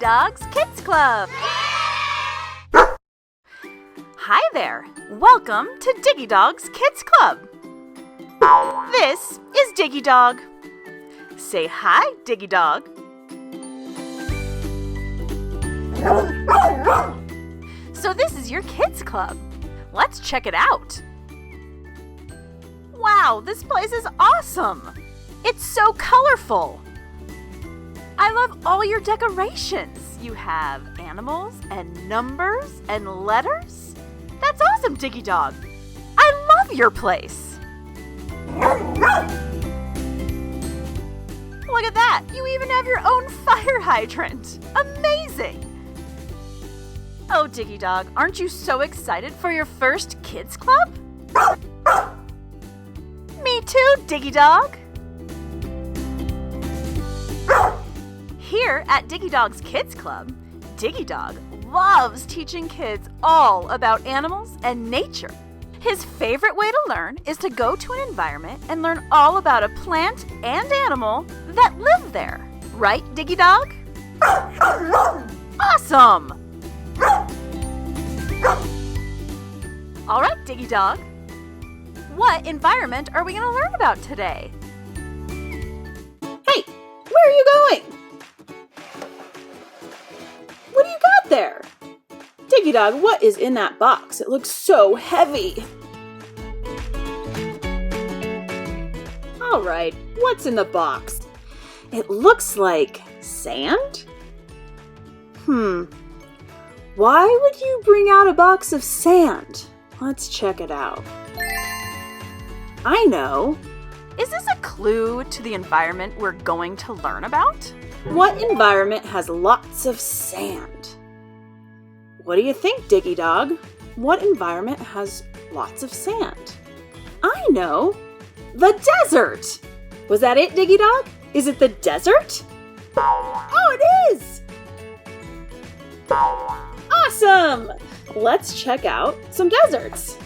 Dog's Kids Club! Hi there! Welcome to Diggy Dog's Kids Club! This is Diggy Dog. Say hi, Diggy Dog. So this is your kids club. Let's check it out. Wow, this place is awesome! It's so colorful! I love all your decorations. You have animals and numbers and letters. That's awesome, Diggy Dog. I love your place. Look at that! You even have your own fire hydrant. Amazing! Oh, Diggy Dog, aren't you so excited for your first kids club? Me too, Diggy Dog. Here at Diggy Dog's Kids Club, Diggy Dog loves teaching kids all about animals and nature. His favorite way to learn is to go to an environment and learn all about a plant and animal that live there. Right, Diggy Dog? Awesome! All right, Diggy Dog. What environment are we going to learn about today? Hey, where are you going? What do you got there? Diggy Dog, what is in that box? It looks so heavy. All right, what's in the box? It looks like sand? Why would you bring out a box of sand? Let's check it out. I know. Is this a clue to the environment we're going to learn about? What environment has lots of sand? What do you think, Diggy Dog? What environment has lots of sand? I know. The desert! Was that it, Diggy Dog? Is it the desert? Oh, it is! Awesome! Let's check out some deserts.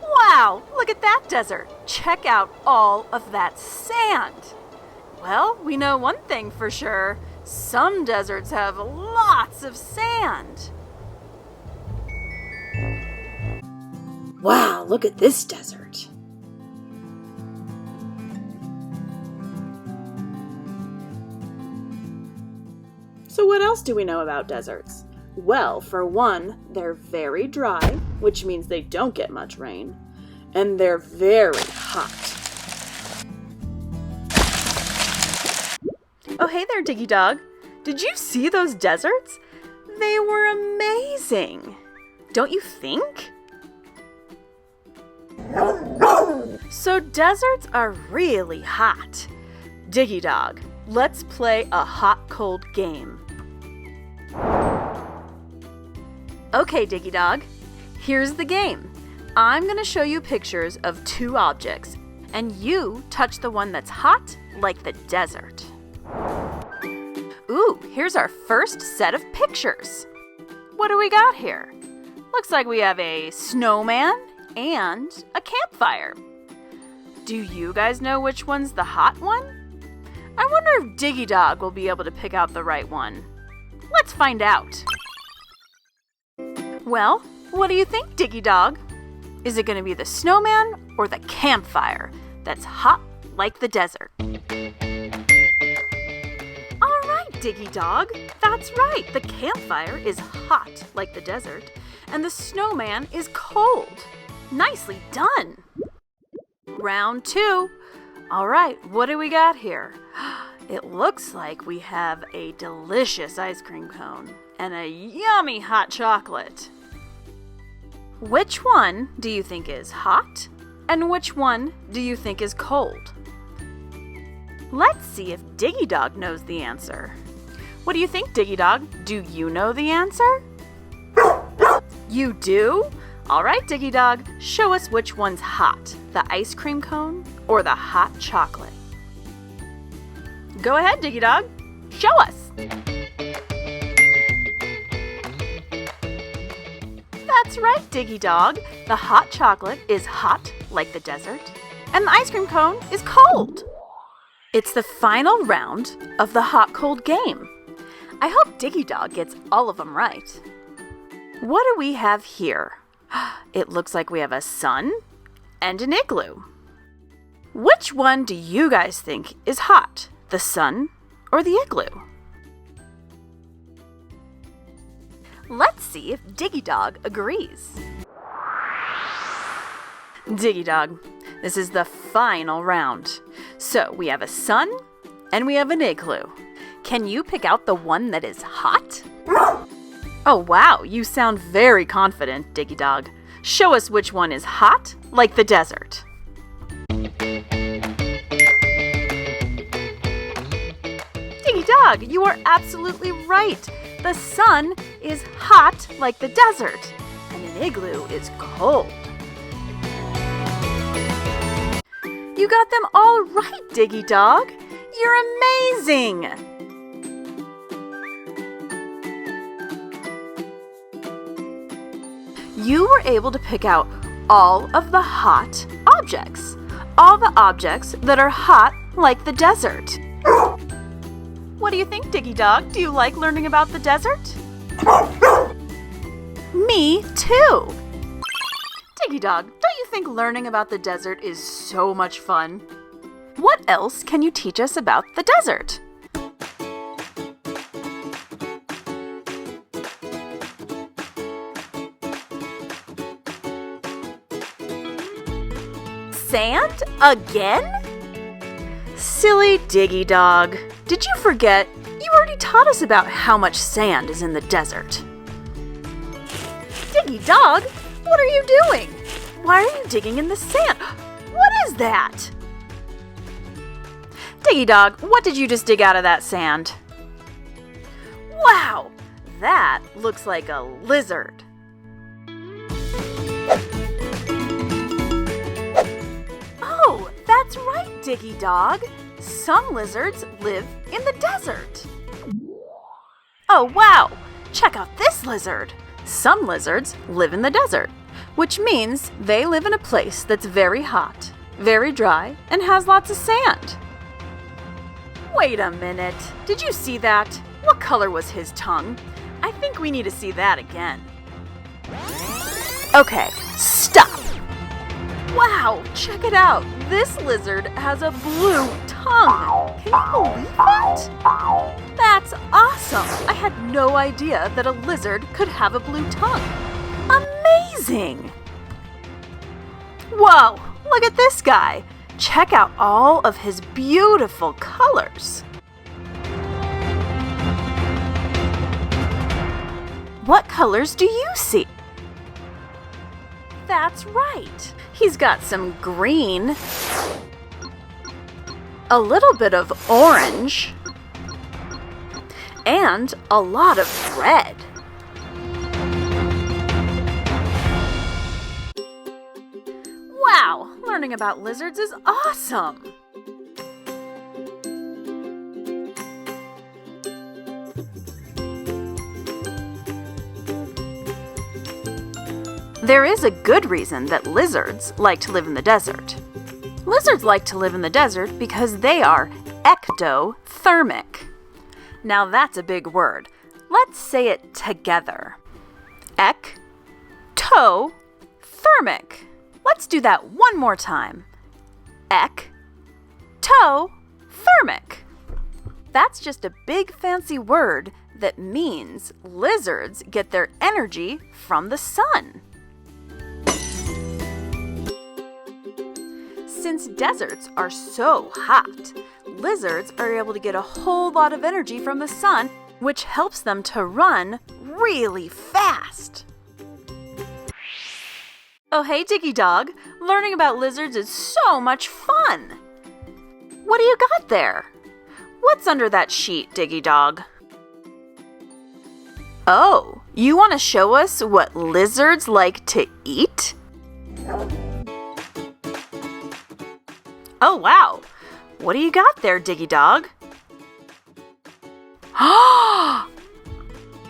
Wow, look at that desert. Check out all of that sand. Well, we know one thing for sure. Some deserts have lots of sand. Wow, look at this desert. So what else do we know about deserts? Well, for one, they're very dry, which means they don't get much rain, and they're very hot. Oh, hey there, Diggy Dog. Did you see those deserts? They were amazing. Don't you think? So deserts are really hot. Diggy Dog, let's play a hot-cold game. Okay, Diggy Dog, here's the game. I'm going to show you pictures of two objects, and you touch the one that's hot like the desert. Ooh, here's our first set of pictures. What do we got here? Looks like we have a snowman and a campfire. Do you guys know which one's the hot one? I wonder if Diggy Dog will be able to pick out the right one. Let's find out. Well, what do you think, Diggy Dog? Is it going to be the snowman or the campfire that's hot like the desert? All right, Diggy Dog, that's right. The campfire is hot like the desert, and the snowman is cold. Nicely done. Round 2. All right, what do we got here? It looks like we have a delicious ice cream cone and a yummy hot chocolate. Which one do you think is hot? And which one do you think is cold? Let's see if Diggy Dog knows the answer. What do you think, Diggy Dog? Do you know the answer? You do? All right, Diggy Dog, show us which one's hot, the ice cream cone or the hot chocolate. Go ahead, Diggy Dog. Show us. That's right, Diggy Dog. The hot chocolate is hot like the desert, and the ice cream cone is cold. It's the final round of the hot-cold game. I hope Diggy Dog gets all of them right. What do we have here? It looks like we have a sun and an igloo. Which one do you guys think is hot, the sun or the igloo? Let's see if Diggy Dog agrees. Diggy Dog, this is the final round. So we have a sun and we have an igloo. Can you pick out the one that is hot? Oh wow, you sound very confident, Diggy Dog. Show us which one is hot, like the desert. Diggy Dog, you are absolutely right. The sun is hot like the desert, and an igloo is cold. You got them all right, Diggy Dog. You're amazing! You were able to pick out all of the hot objects. All the objects that are hot like the desert. What do you think, Diggy Dog? Do you like learning about the desert? Me too! Diggy Dog, don't you think learning about the desert is so much fun? What else can you teach us about the desert? Sand again? Silly Diggy Dog. Did you forget? You already taught us about how much sand is in the desert. Diggy Dog, what are you doing? Why are you digging in the sand? What is that? Diggy Dog, what did you just dig out of that sand? Wow, that looks like a lizard. Oh, that's right, Diggy Dog. Some lizards live in the desert. Oh, wow! Check out this lizard. Some lizards live in the desert, which means they live in a place that's very hot, very dry, and has lots of sand. Wait a minute. Did you see that? What color was his tongue? I think we need to see that again. Okay, stop! Wow, check it out. This lizard has a blue tongue. Can you believe that? That's awesome. I had no idea that a lizard could have a blue tongue. Amazing! Whoa, look at this guy. Check out all of his beautiful colors. What colors do you see? That's right. He's got some green, a little bit of orange, and a lot of red. Wow, learning about lizards is awesome! There is a good reason that lizards like to live in the desert. Lizards like to live in the desert because they are ectothermic. Now that's a big word. Let's say it together. Ectothermic. Let's do that one more time. Ectothermic. That's just a big fancy word that means lizards get their energy from the sun. Since deserts are so hot, lizards are able to get a whole lot of energy from the sun, which helps them to run really fast. Oh, hey, Diggy Dog. Learning about lizards is so much fun. What do you got there? What's under that sheet, Diggy Dog? Oh, you want to show us what lizards like to eat? Oh, wow. What do you got there, Diggy Dog?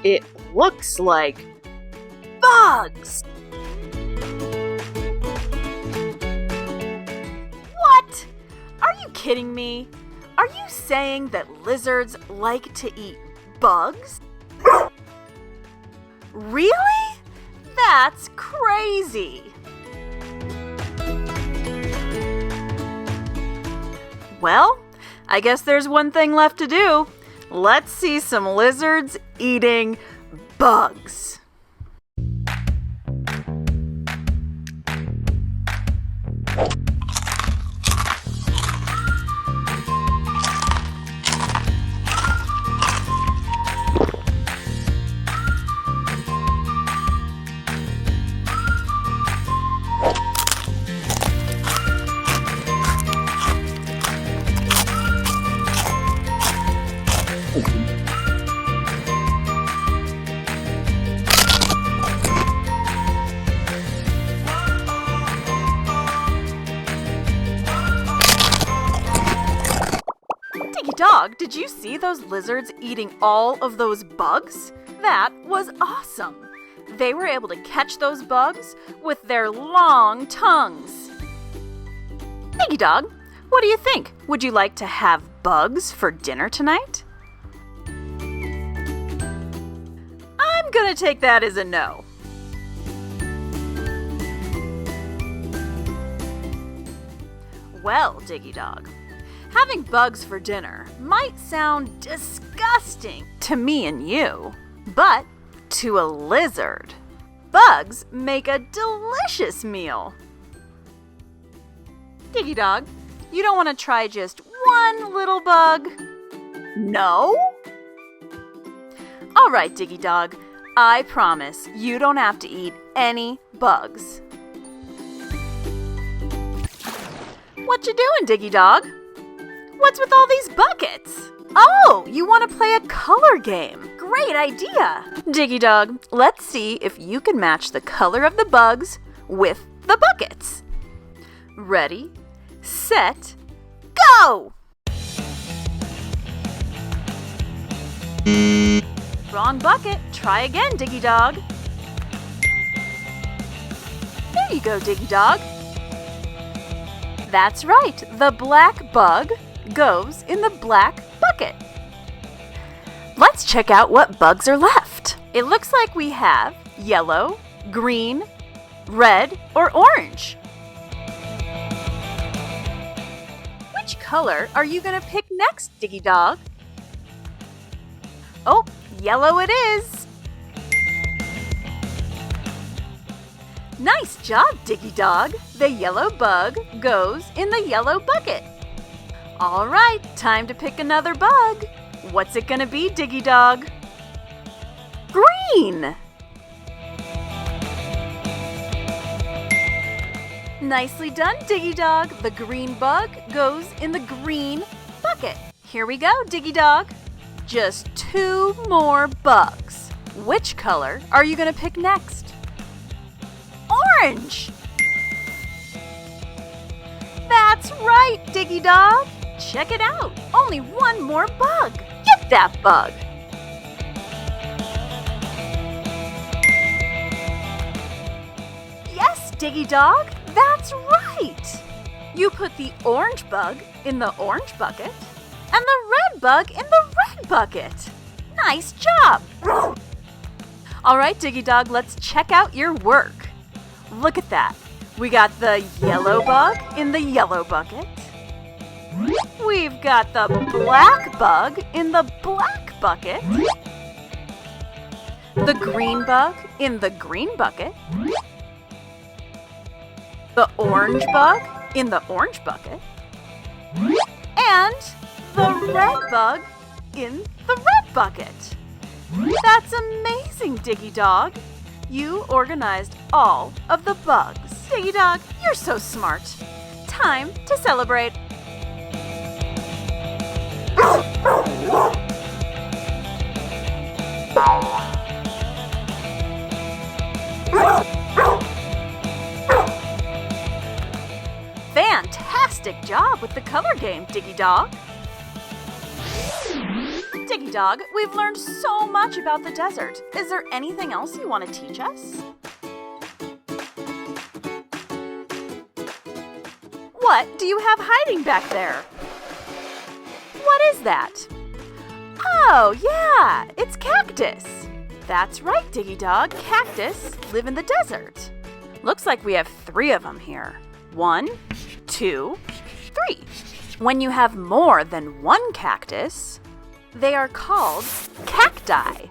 It looks like bugs. What? Are you kidding me? Are you saying that lizards like to eat bugs? Really? That's crazy! Well, I guess there's one thing left to do. Let's see some lizards eating bugs. Diggy Dog, did you see those lizards eating all of those bugs? That was awesome! They were able to catch those bugs with their long tongues. Diggy Dog, what do you think? Would you like to have bugs for dinner tonight? I'm gonna take that as a no. Well, Diggy Dog, having bugs for dinner might sound disgusting to me and you, but to a lizard, bugs make a delicious meal. Diggy Dog, you don't want to try just one little bug? No? All right, Diggy Dog, I promise you don't have to eat any bugs. What you doing, Diggy Dog? What's with all these buckets? Oh, you want to play a color game. Great idea. Diggy Dog, let's see if you can match the color of the bugs with the buckets. Ready, set, go! Wrong bucket. Try again, Diggy Dog. There you go, Diggy Dog. That's right. The black bug goes in the black bucket. Let's check out what bugs are left. It looks like we have yellow, green, red, or orange. Which color are you going to pick next, Diggy Dog? Oh, yellow it is. Nice job, Diggy Dog. The yellow bug goes in the yellow bucket. All right, time to pick another bug. What's it gonna be, Diggy Dog? Green! Nicely done, Diggy Dog. The green bug goes in the green bucket. Here we go, Diggy Dog. Just 2 more bugs. Which color are you gonna pick next? Orange! That's right, Diggy Dog. Check it out. Only 1 more bug. Get that bug. Yes, Diggy Dog. That's right. You put the orange bug in the orange bucket and the red bug in the red bucket. Nice job. All right, Diggy Dog, let's check out your work. Look at that. We got the yellow bug in the yellow bucket. We've got the black bug in the black bucket. The green bug in the green bucket. The orange bug in the orange bucket. And the red bug in the red bucket. That's amazing, Diggy Dog. You organized all of the bugs. Diggy Dog, you're so smart. Time to celebrate. Fantastic job with the color game, Diggy Dog. Diggy Dog, we've learned so much about the desert. Is there anything else you want to teach us? What do you have hiding back there? What is that? Oh, yeah, it's cactus. That's right, Diggy Dog. Cactus live in the desert. Looks like we have 3 of them here. 1, 2, 3. When you have more than 1 cactus, they are called cacti.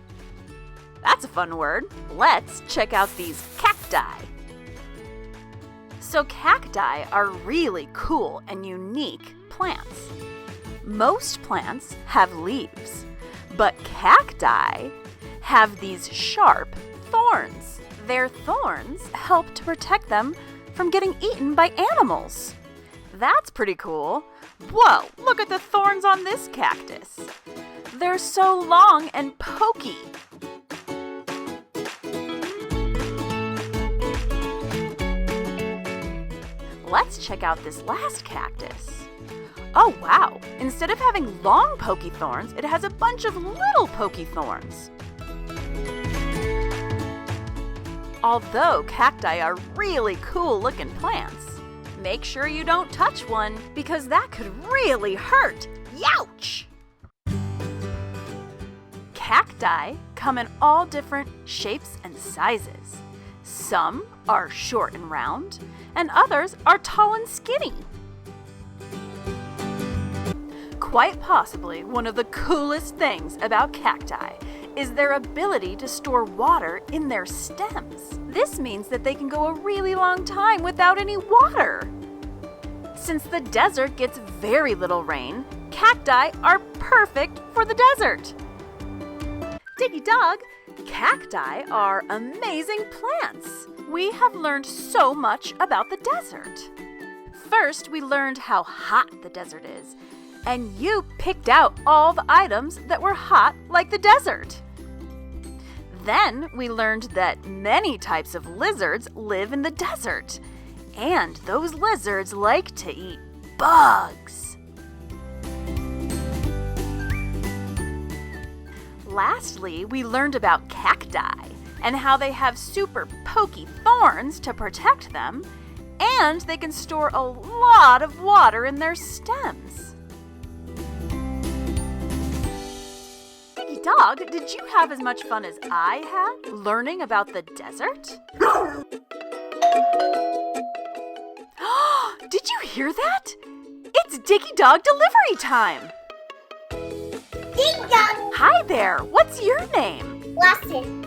That's a fun word. Let's check out these cacti. So cacti are really cool and unique plants. Most plants have leaves, but cacti have these sharp thorns. Their thorns help to protect them from getting eaten by animals. That's pretty cool. Whoa, look at the thorns on this cactus. They're so long and pokey. Let's check out this last cactus. Oh wow, instead of having long pokey thorns, it has a bunch of little pokey thorns. Although cacti are really cool looking plants, make sure you don't touch one because that could really hurt. Youch! Cacti come in all different shapes and sizes. Some are short and round, and others are tall and skinny. Quite possibly, one of the coolest things about cacti is their ability to store water in their stems. This means that they can go a really long time without any water. Since the desert gets very little rain, cacti are perfect for the desert. Diggy Dog, cacti are amazing plants. We have learned so much about the desert. First, we learned how hot the desert is, and you picked out all the items that were hot like the desert. Then we learned that many types of lizards live in the desert, and those lizards like to eat bugs. Lastly, we learned about cacti and how they have super pokey thorns to protect them, and they can store a lot of water in their stems. Diggy Dog, did you have as much fun as I had learning about the desert? Did you hear that? It's Diggy Dog delivery time! Diggy Dog! Hi there, what's your name? Lawson.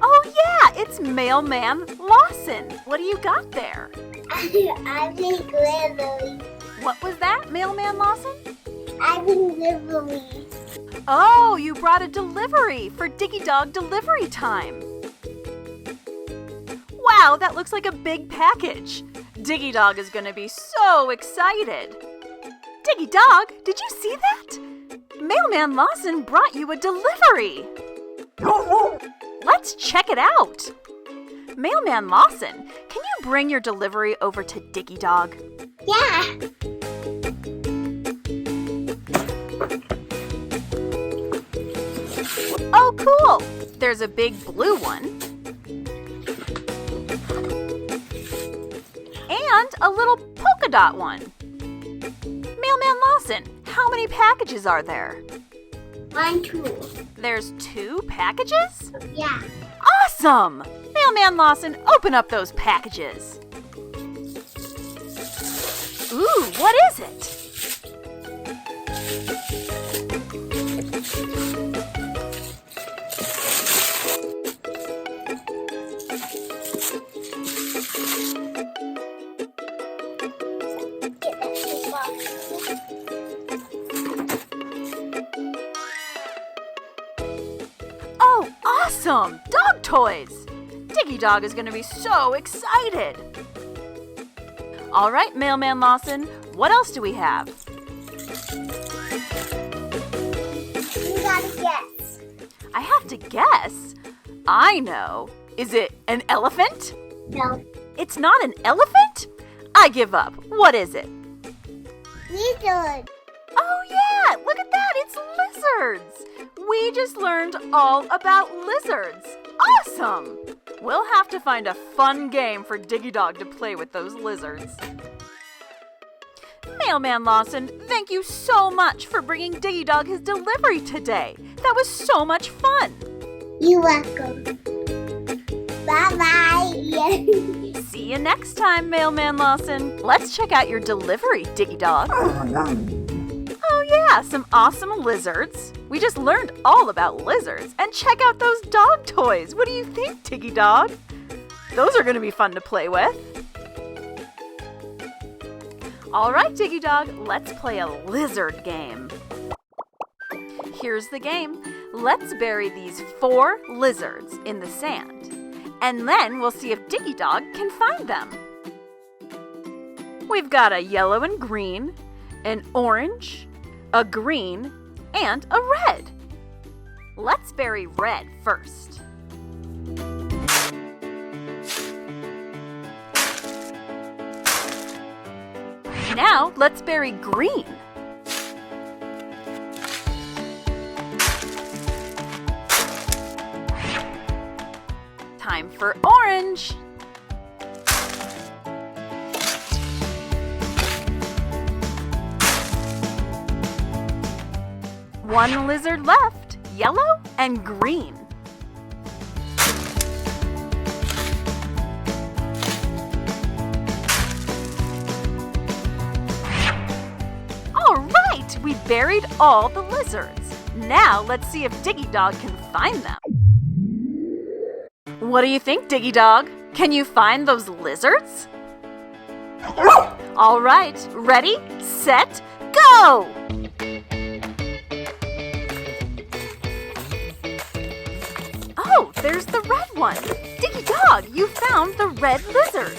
Oh yeah, it's Mailman Lawson. What do you got there? I think delivery. What was that, Mailman Lawson? I think delivery. Oh, you brought a delivery for Diggy Dog delivery time. Wow, that looks like a big package. Diggy Dog is going to be so excited. Diggy Dog, did you see that? Mailman Lawson brought you a delivery. Let's check it out. Mailman Lawson, can you bring your delivery over to Diggy Dog? Yeah. Oh, cool. There's a big blue one. And a little polka dot one. Mailman Lawson, how many packages are there? 1, 2. There's 2 packages? Yeah. Awesome! Mailman Lawson, open up those packages. Ooh, what is it? Get that big box. Oh, awesome! Dog toys! Diggy Dog is going to be so excited. All right, Mailman Lawson, what else do we have? You gotta guess. I have to guess. I know. Is it an elephant? No. It's not an elephant? I give up. What is it? Lizard. Oh yeah, look at that, it's lizards. We just learned all about lizards. Awesome! We'll have to find a fun game for Diggy Dog to play with those lizards. Mailman Lawson, thank you so much for bringing Diggy Dog his delivery today. That was so much fun. You're welcome. Bye-bye. See you next time, Mailman Lawson. Let's check out your delivery, Diggy Dog. Oh yeah, some awesome lizards. We just learned all about lizards. And check out those dog toys. What do you think, Diggy Dog? Those are going to be fun to play with. All right, Diggy Dog, let's play a lizard game. Here's the game. Let's bury these 4 lizards in the sand. And then we'll see if Diggy Dog can find them. We've got a yellow and green, an orange, a green, and a red. Let's bury red first. Now, let's bury green. Time for orange. One lizard left, yellow and green. We buried all the lizards. Now let's see if Diggy Dog can find them. What do you think, Diggy Dog? Can you find those lizards? All right, ready, set, go! Oh, there's the red one. Diggy Dog, you found the red lizard.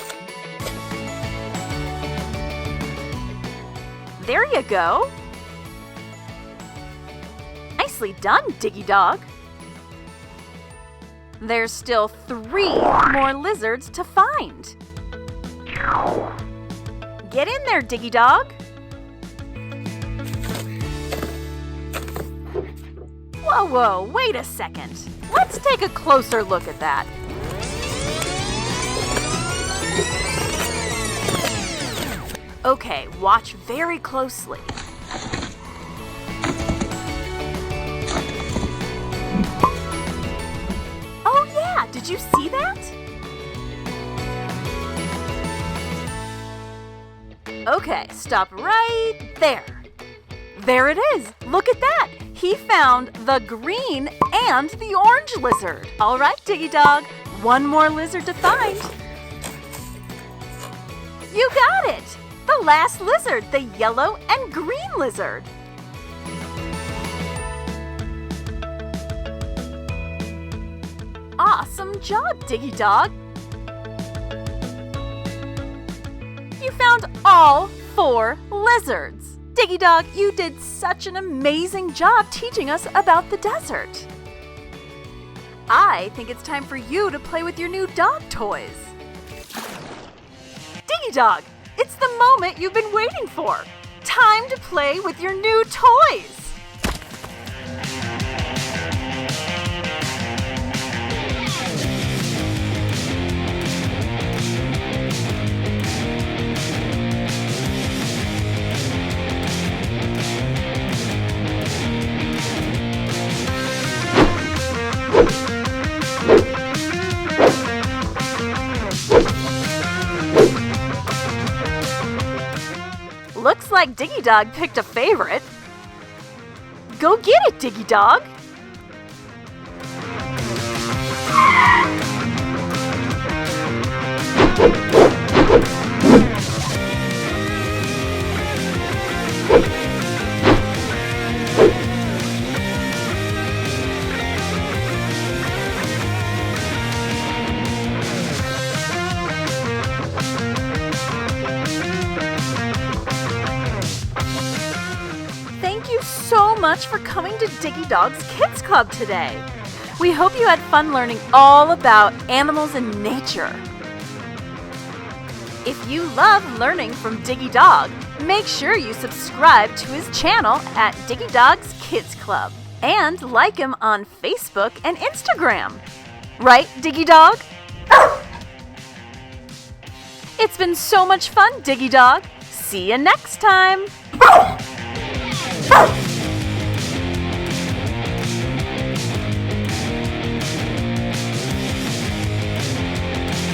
There you go. Nicely done, Diggy Dog. There's still 3 more lizards to find. Get in there, Diggy Dog. Whoa, wait a second. Let's take a closer look at that. Okay, watch very closely. Did you see that? Okay, stop right there. There it is. Look at that. He found the green and the orange lizard. All right, Diggy Dog. 1 more lizard to find. You got it. The last lizard, the yellow and green lizard. Awesome job, Diggy Dog! You found all 4 lizards! Diggy Dog, you did such an amazing job teaching us about the desert. I think it's time for you to play with your new dog toys. Diggy Dog, it's the moment you've been waiting for! Time to play with your new toys! Looks like Diggy Dog picked a favorite. Go get it, Diggy Dog! So much for coming to Diggy Dog's Kids Club today. We hope you had fun learning all about animals and nature. If you love learning from Diggy Dog, make sure you subscribe to his channel at Diggy Dog's Kids Club and like him on Facebook and Instagram. Right, Diggy Dog? It's been so much fun, Diggy Dog. See you next time!